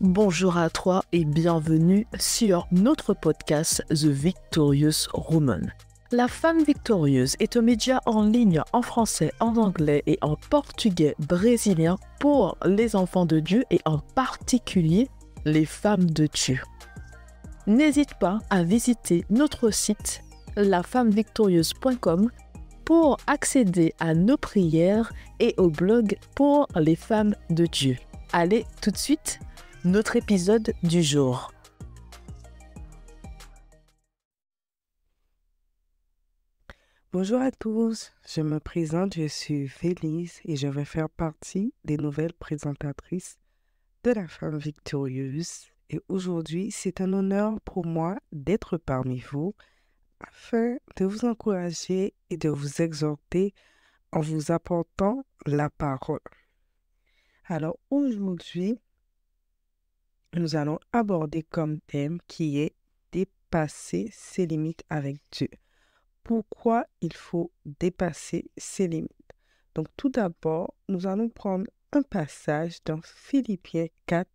Bonjour à toi et bienvenue sur notre podcast The Victorious Woman. La femme victorieuse est un média en ligne en français, en anglais et en portugais brésilien pour les enfants de Dieu et en particulier les femmes de Dieu. N'hésite pas à visiter notre site lafemmevictorieuse.com pour accéder à nos prières et au blog pour les femmes de Dieu. Allez, tout de suite, notre épisode du jour. Bonjour à tous, je me présente, je suis Félix et je vais faire partie des nouvelles présentatrices de la femme victorieuse. Et aujourd'hui, c'est un honneur pour moi d'être parmi vous afin de vous encourager et de vous exhorter en vous apportant la parole. Alors aujourd'hui, nous allons aborder comme thème qui est dépasser ses limites avec Dieu. Pourquoi il faut dépasser ses limites? Donc tout d'abord, nous allons prendre un passage dans Philippiens 4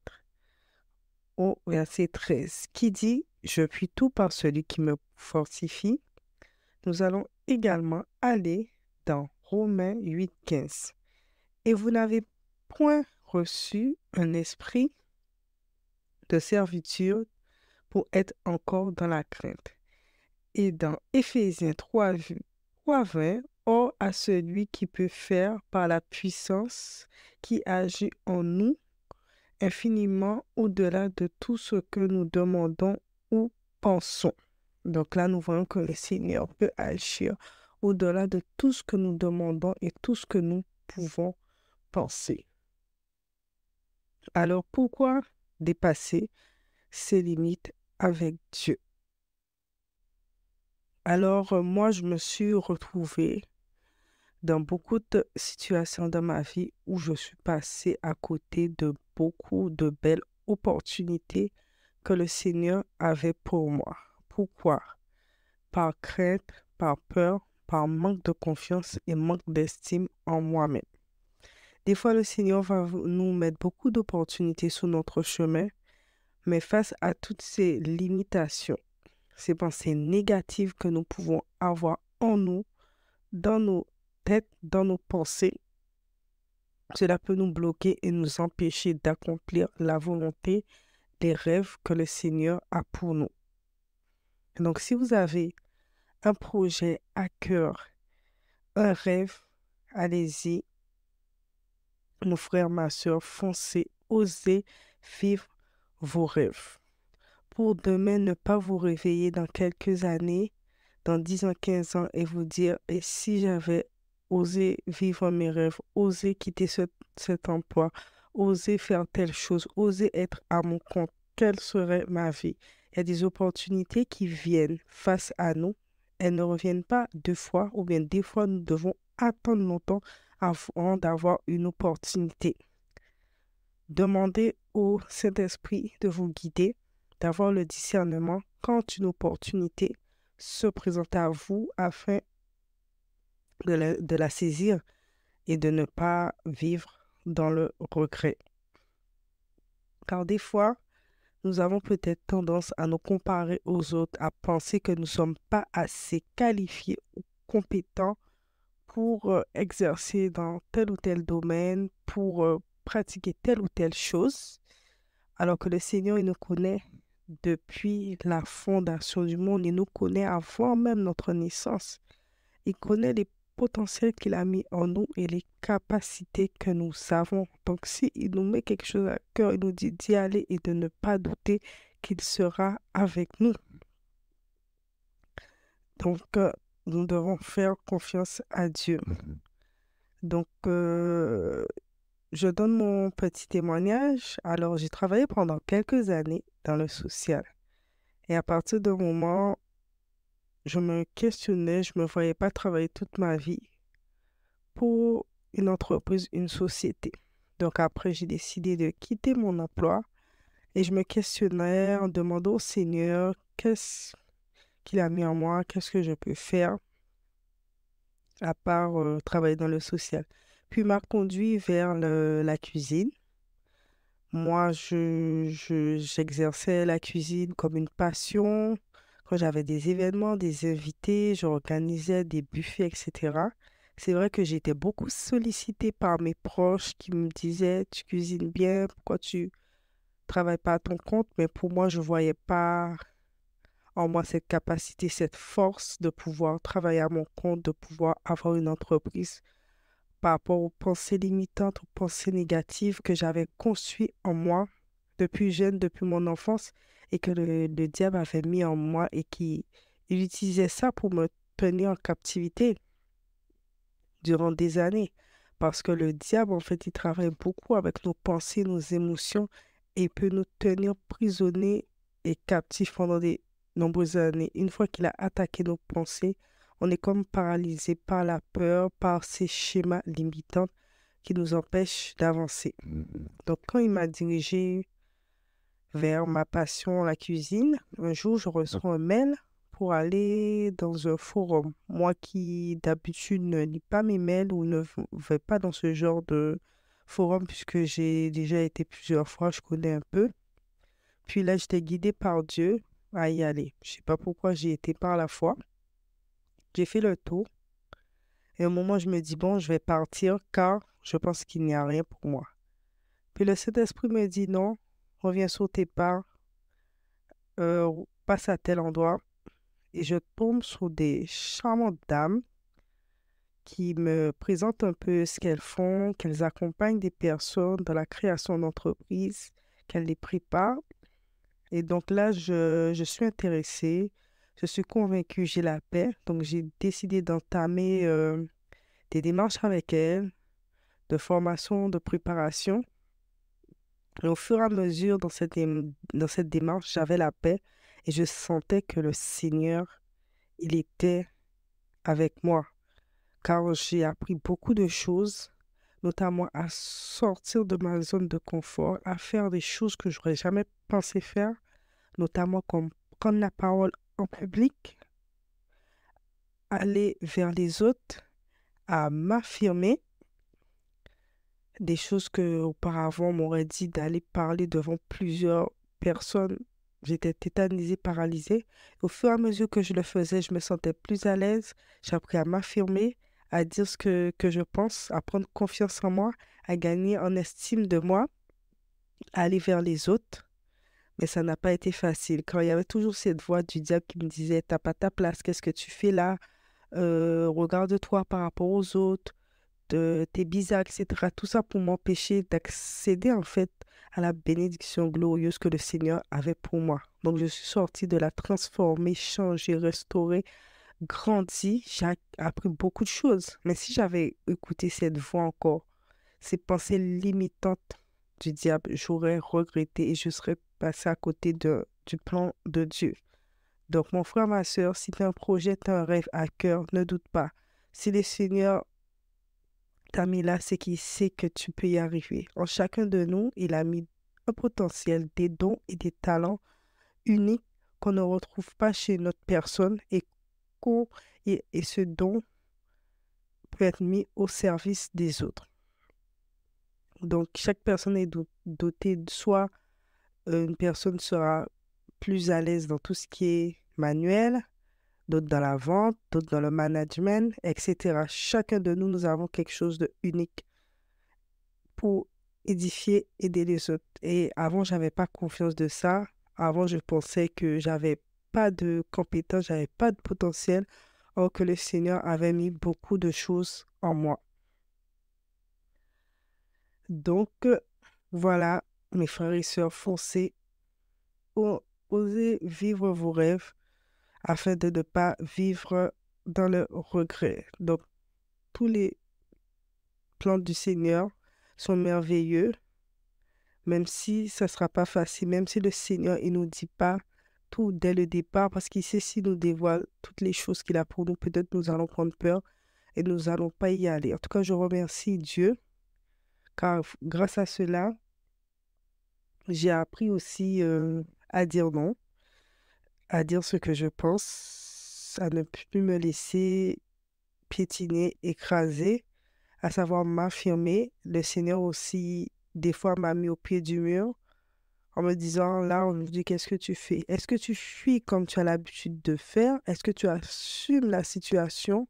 au verset 13 qui dit « Je puis tout par celui qui me fortifie ». Nous allons également aller dans Romains 8, 15. « Et vous n'avez point reçu un esprit de servitude pour être encore dans la crainte. » Et dans Éphésiens 3:20, « Or à celui qui peut faire par la puissance qui agit en nous infiniment au-delà de tout ce que nous demandons ou pensons. » Donc là, nous voyons que le Seigneur peut agir au-delà de tout ce que nous demandons et tout ce que nous pouvons penser. Alors pourquoi dépasser ses limites avec Dieu? Alors, moi, je me suis retrouvée dans beaucoup de situations dans ma vie où je suis passée à côté de beaucoup de belles opportunités que le Seigneur avait pour moi. Pourquoi? Par crainte, par peur, par manque de confiance et manque d'estime en moi-même. Des fois, le Seigneur va nous mettre beaucoup d'opportunités sur notre chemin, mais face à toutes ces limitations, ces pensées négatives que nous pouvons avoir en nous, dans nos têtes, dans nos pensées, cela peut nous bloquer et nous empêcher d'accomplir la volonté des rêves que le Seigneur a pour nous. Donc, si vous avez un projet à cœur, un rêve, allez-y, mon frère, ma soeur, foncez, osez vivre vos rêves. Pour demain, ne pas vous réveiller dans quelques années, dans 10 ans, 15 ans, et vous dire, et si j'avais osé vivre mes rêves, osé quitter cet emploi, osé faire telle chose, osé être à mon compte, quelle serait ma vie? Il y a des opportunités qui viennent face à nous. Elles ne reviennent pas deux fois, ou bien des fois, nous devons attendre longtemps avant d'avoir une opportunité. Demandez au Saint-Esprit de vous guider, d'avoir le discernement quand une opportunité se présente à vous afin de la saisir et de ne pas vivre dans le regret. Car des fois, nous avons peut-être tendance à nous comparer aux autres, à penser que nous ne sommes pas assez qualifiés ou compétents pour exercer dans tel ou tel domaine, pour pratiquer telle ou telle chose, alors que le Seigneur, il nous connaît depuis la fondation du monde, il nous connaît avant même notre naissance. Il connaît les potentiels qu'il a mis en nous et les capacités que nous avons. Donc, s'il nous met quelque chose à cœur, il nous dit d'y aller et de ne pas douter qu'il sera avec nous. Donc, nous devons faire confiance à Dieu. Donc, je donne mon petit témoignage. Alors, j'ai travaillé pendant quelques années dans le social. Et à partir d'un moment, je me questionnais, je ne me voyais pas travailler toute ma vie pour une entreprise, une société. Donc après, j'ai décidé de quitter mon emploi et je me questionnais en demandant au Seigneur qu'est-ce qu'il a mis en moi, qu'est-ce que je peux faire à part travailler dans le social. Puis il m'a conduit vers la cuisine. Moi, j'exerçais la cuisine comme une passion. Quand j'avais des événements, des invités, j'organisais des buffets, etc. C'est vrai que j'étais beaucoup sollicitée par mes proches qui me disaient, tu cuisines bien, pourquoi tu travailles pas à ton compte? Mais pour moi, je voyais pas en moi cette capacité, cette force de pouvoir travailler à mon compte, de pouvoir avoir une entreprise par rapport aux pensées limitantes, aux pensées négatives que j'avais conçues en moi depuis jeune, depuis mon enfance, et que le diable avait mis en moi et qui il utilisait ça pour me tenir en captivité durant des années. Parce que le diable, en fait, il travaille beaucoup avec nos pensées, nos émotions, et il peut nous tenir prisonniers et captifs pendant de nombreuses années. Une fois qu'il a attaqué nos pensées, on est comme paralysé par la peur, par ces schémas limitants qui nous empêchent d'avancer. Donc, quand il m'a dirigé vers ma passion, la cuisine, un jour, je reçois un mail pour aller dans un forum. Moi qui, d'habitude, ne lis pas mes mails ou ne vais pas dans ce genre de forum puisque j'ai déjà été plusieurs fois, je connais un peu. Puis là, j'étais guidée par Dieu à y aller. Je sais pas pourquoi j'y étais par la foi. J'ai fait le tour et au moment, je me dis, bon, je vais partir car je pense qu'il n'y a rien pour moi. Puis le Saint-Esprit me dit, non, reviens sur tes pas, passe à tel endroit. Et je tombe sur des charmantes dames qui me présentent un peu ce qu'elles font, qu'elles accompagnent des personnes dans la création d'entreprises, qu'elles les préparent. Et donc là, je suis intéressée, je suis convaincue, j'ai la paix. Donc j'ai décidé d'entamer des démarches avec elles, de formation, de préparation. Et au fur et à mesure, dans cette démarche, j'avais la paix et je sentais que le Seigneur, il était avec moi. Car j'ai appris beaucoup de choses, notamment à sortir de ma zone de confort, à faire des choses que j'aurais jamais pensé faire, notamment comme prendre la parole en public, aller vers les autres, à m'affirmer, des choses que auparavant on m'aurait dit d'aller parler devant plusieurs personnes. J'étais tétanisée, paralysée. Au fur et à mesure que je le faisais, je me sentais plus à l'aise. J'ai appris à m'affirmer, à dire ce que je pense, à prendre confiance en moi, à gagner en estime de moi, à aller vers les autres. Mais ça n'a pas été facile. Quand il y avait toujours cette voix du diable qui me disait, t'as pas ta place, qu'est-ce que tu fais là? Regarde-toi par rapport aux autres, t'es bizarre, etc. Tout ça pour m'empêcher d'accéder en fait à la bénédiction glorieuse que le Seigneur avait pour moi. Donc je suis sortie de la transformée, changée, restaurée, grandie. J'ai appris beaucoup de choses. Mais si j'avais écouté cette voix encore, ces pensées limitantes du diable, j'aurais regretté et je serais passée à côté du plan de Dieu. Donc, mon frère, ma soeur, si tu as un projet, tu as un rêve à cœur, ne doute pas. Si le Seigneur t'a mis là, c'est qu'il sait que tu peux y arriver. En chacun de nous, il a mis un potentiel, des dons et des talents uniques qu'on ne retrouve pas chez notre personne et ce don peut être mis au service des autres. Donc, chaque personne est dotée de soit une personne sera plus à l'aise dans tout ce qui est manuel, d'autres dans la vente, d'autres dans le management, etc. Chacun de nous, nous avons quelque chose de unique pour édifier, aider les autres. Et avant, j'avais pas confiance de ça. Avant, je pensais que j'avais pas de compétences, j'avais pas de potentiel, or que le Seigneur avait mis beaucoup de choses en moi. Donc, voilà, mes frères et sœurs, foncez, osez vivre vos rêves afin de ne pas vivre dans le regret. Donc, tous les plans du Seigneur sont merveilleux, même si ça ne sera pas facile, même si le Seigneur, il ne nous dit pas tout dès le départ, parce qu'il sait s'il nous dévoile toutes les choses qu'il a pour nous, peut-être nous allons prendre peur et nous n'allons pas y aller. En tout cas, je remercie Dieu, car grâce à cela, j'ai appris aussi à dire non, à dire ce que je pense, à ne plus me laisser piétiner, écraser, à savoir m'affirmer. Le Seigneur aussi des fois m'a mis au pied du mur en me disant, là, aujourd'hui, qu'est-ce que tu fais? Est-ce que tu fuis comme tu as l'habitude de faire? Est-ce que tu assumes la situation,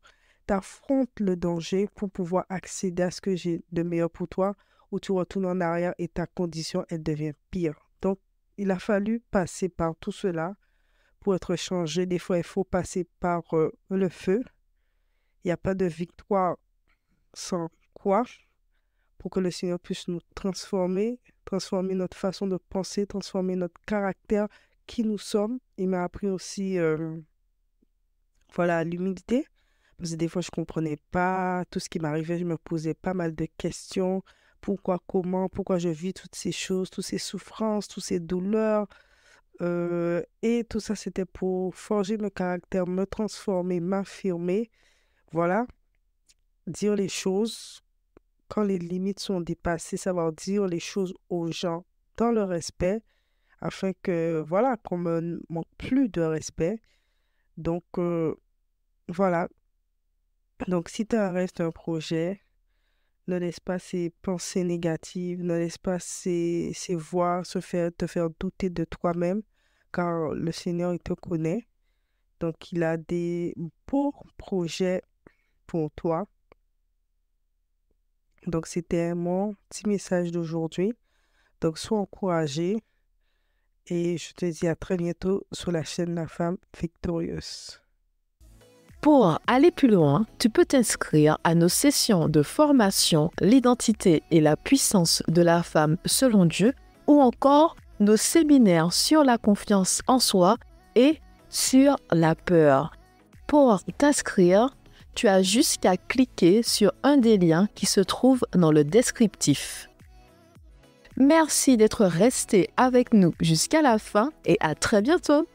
t'affrontes le danger pour pouvoir accéder à ce que j'ai de meilleur pour toi, ou tu retournes en arrière et ta condition, elle devient pire? Donc, il a fallu passer par tout cela pour être changé. Des fois, il faut passer par le feu. Il n'y a pas de victoire sans quoi pour que le Seigneur puisse nous transformer notre façon de penser, transformer notre caractère, qui nous sommes. Il m'a appris aussi voilà, l'humilité. Parce que des fois, je ne comprenais pas tout ce qui m'arrivait. Je me posais pas mal de questions. Pourquoi, comment, pourquoi je vis toutes ces choses, toutes ces souffrances, toutes ces douleurs. Et tout ça, c'était pour forger le caractère, me transformer, m'affirmer. Voilà, dire les choses quand les limites sont dépassées, savoir dire les choses aux gens dans le respect, afin que, voilà, qu'on me manque plus de respect. Donc, voilà. Donc, si tu as un rêve, un projet, ne laisse pas ces pensées négatives, ne laisse pas ces voix te faire douter de toi-même, car le Seigneur, il te connaît. Donc, il a des beaux projets pour toi. Donc, c'était mon petit message d'aujourd'hui. Donc, sois encouragé et je te dis à très bientôt sur la chaîne La Femme Victorieuse. Pour aller plus loin, tu peux t'inscrire à nos sessions de formation L'identité et la puissance de la femme selon Dieu, ou encore nos séminaires sur la confiance en soi et sur la peur. Pour t'inscrire, tu as juste qu'à cliquer sur un des liens qui se trouve dans le descriptif. Merci d'être resté avec nous jusqu'à la fin et à très bientôt!